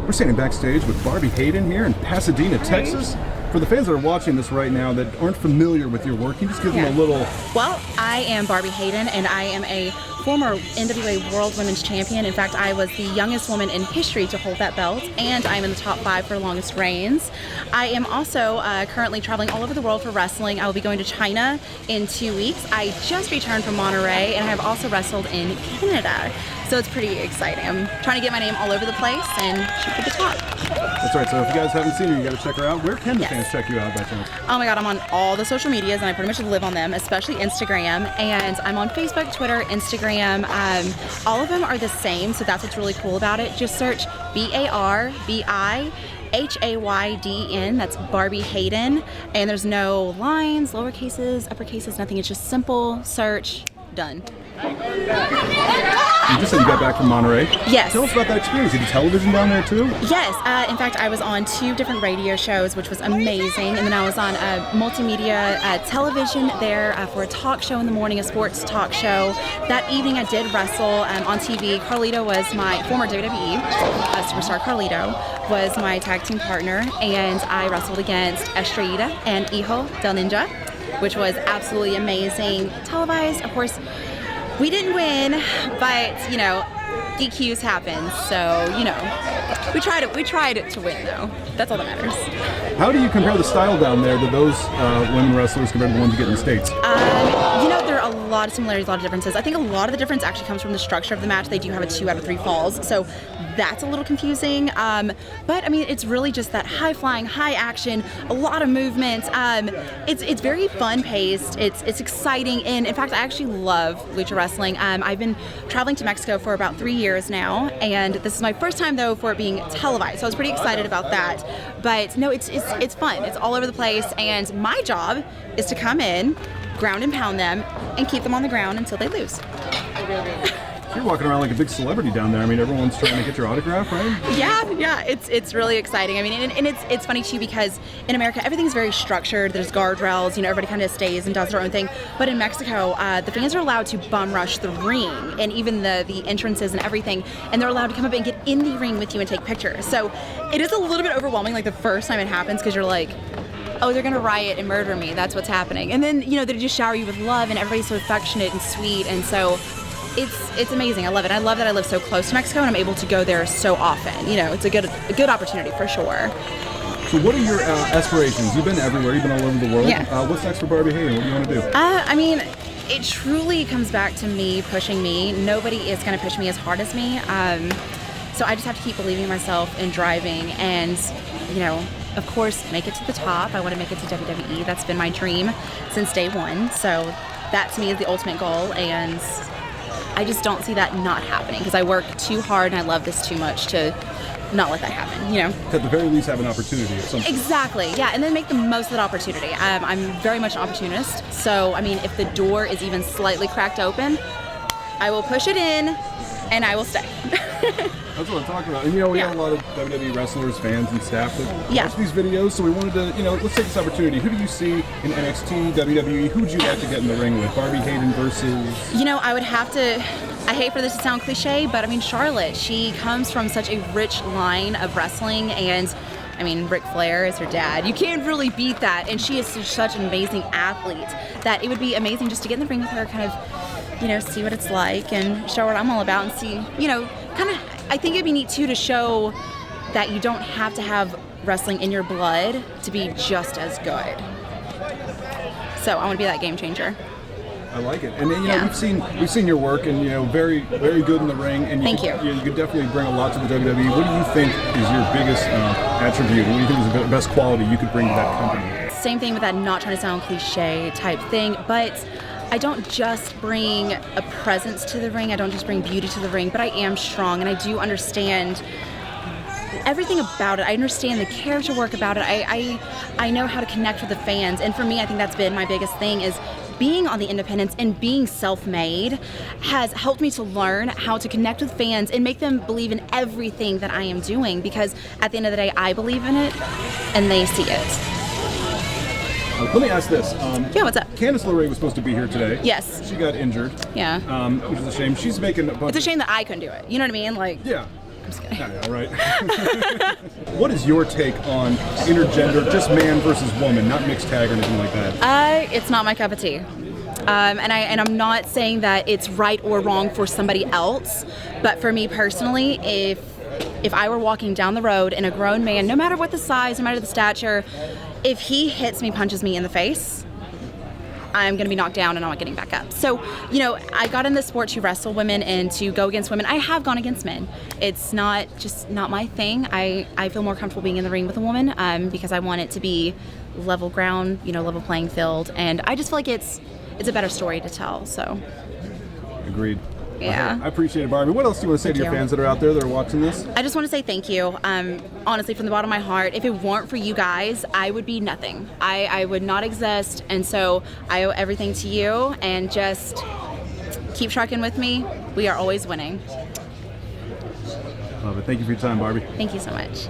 We're standing backstage with Barbi Hayden here in Pasadena, Texas. For the fans that are watching this right now that aren't familiar with your work, can you just give them a little... Well, I am Barbi Hayden, and I am a former NWA World Women's Champion. In fact, I was the youngest woman in history to hold that belt, and I'm in the top 5 for longest reigns. I am also currently traveling all over the world for wrestling. I will be going to China in 2 weeks. I just returned from Monterey, and I have also wrestled in Canada. So it's pretty exciting. I'm trying to get my name all over the place and shoot for the top. That's right. So if you guys haven't seen her, you got to check her out. Where can the fans check you out by chance? Oh my God, I'm on all the social medias, and I pretty much live on them, especially Instagram. And I'm on Facebook, Twitter, Instagram. All of them are the same, so that's what's really cool about it. Just search BARBIHAYDN. That's Barbi Hayden. And there's no lines, lower cases, upper cases, nothing. It's just simple search, done. You just said you got back from Monterey. Yes. Tell us about that experience. You did television down there too? Yes. In fact, I was on 2 different radio shows, which was amazing. And then I was on multimedia television there for a talk show in the morning, a sports talk show. That evening I did wrestle on TV. Carlito was my former WWE superstar. Carlito was my tag team partner, and I wrestled against Estrella and Hijo del Ninja, which was absolutely amazing. Televised, of course. We didn't win, but, you know, DQs happen, so, you know, we tried to win, though. That's all that matters. How do you compare the style down there to those women wrestlers compared to the ones you get in the States? You know, there are a lot of similarities, a lot of differences. I think a lot of the difference actually comes from the structure of the match. They do have a 2 out of 3 falls, so that's a little confusing. But, I mean, it's really just that high-flying, high-action, a lot of movement. It's very fun-paced. It's exciting, and, in fact, I actually love lucha wrestling. I've been traveling to Mexico for about 3 years now, and this is my first time, though, for it being televised, so I was pretty excited about that. But, no, it's fun. It's all over the place, and my job is to come in, ground and pound them, and keep them on the ground until they lose. You're walking around like a big celebrity down there. I mean, everyone's trying to get your autograph, right? Yeah, it's really exciting. I mean, and it's funny too, because in America everything's very structured. There's guardrails. You know, everybody kind of stays and does their own thing. But in Mexico, the fans are allowed to bum rush the ring and even the entrances and everything, and they're allowed to come up and get in the ring with you and take pictures. So it is a little bit overwhelming, like the first time it happens, because you're like, oh, they're gonna riot and murder me. That's what's happening. And then, you know, they just shower you with love, and everybody's so affectionate and sweet, and so. It's amazing. I love it. I love that I live so close to Mexico and I'm able to go there so often. You know, it's a good opportunity for sure. So what are your aspirations? You've been everywhere. You've been all over the world. Yeah. What's next for Barbi Hayden? What do you want to do? I mean, it truly comes back to me pushing me. Nobody is going to push me as hard as me. So I just have to keep believing in myself and driving and, you know, of course, make it to the top. I want to make it to WWE. That's been my dream since day one. So that to me is the ultimate goal, and I just don't see that not happening because I work too hard and I love this too much to not let that happen, you know? At the very least, have an opportunity of some sort. Exactly, yeah, and then make the most of that opportunity. I'm very much an opportunist, so, I mean, if the door is even slightly cracked open, I will push it in and I will stay. That's what I'm talking about. And, you know, we have a lot of WWE wrestlers, fans, and staff that watch these videos, so we wanted to, you know, let's take this opportunity. Who do you see in NXT, WWE? Who would you like to get in the ring with? Barbi Hayden versus... You know, I would have to... I hate for this to sound cliche, but I mean, Charlotte, she comes from such a rich line of wrestling, and I mean, Ric Flair is her dad. You can't really beat that, and she is such an amazing athlete that it would be amazing just to get in the ring with her, kind of, you know, see what it's like and show her what I'm all about and see, you know, kind of, I think it'd be neat too to show that you don't have to have wrestling in your blood to be just as good. So I want to be that game changer. I like it, and then, you know, we've seen your work, and you know, very good in the ring, and Thank you. You could definitely bring a lot to the WWE. What do you think is your biggest attribute? What do you think is the best quality you could bring to that company? Same thing with that, not trying to sound cliche type thing, but I don't just bring a presence to the ring. I don't just bring beauty to the ring, but I am strong, and I do understand everything about it. I understand the character work about it. I know how to connect with the fans, and for me, I think that's been my biggest thing is being on the independents and being self-made has helped me to learn how to connect with fans and make them believe in everything that I am doing, because at the end of the day, I believe in it and they see it. Let me ask this. Yeah, what's up? Candice LeRae was supposed to be here today. Yes. She got injured. Yeah. Which is a shame. She's making a bunch. It's a shame that I couldn't do it. You know what I mean? Like. Yeah. I'm just kidding. I know, right? What is your take on intergender, just man versus woman, not mixed tag or anything like that? It's not my cup of tea. And I'm not saying that it's right or wrong for somebody else, but for me personally, if I were walking down the road and a grown man, no matter what the size, no matter the stature, if he hits me, punches me in the face, I'm going to be knocked down and I'm not getting back up. So, you know, I got in this sport to wrestle women and to go against women. I have gone against men. It's not my thing. I feel more comfortable being in the ring with a woman because I want it to be level ground, you know, level playing field. And I just feel like it's a better story to tell, so. Agreed. Yeah. I appreciate it, Barbie. What else do you want to say to your fans that are out there that are watching this? I just want to say thank you. Honestly, from the bottom of my heart, if it weren't for you guys, I would be nothing. I would not exist, and so I owe everything to you, and just keep trucking with me. We are always winning. Love it. Thank you for your time, Barbie. Thank you so much.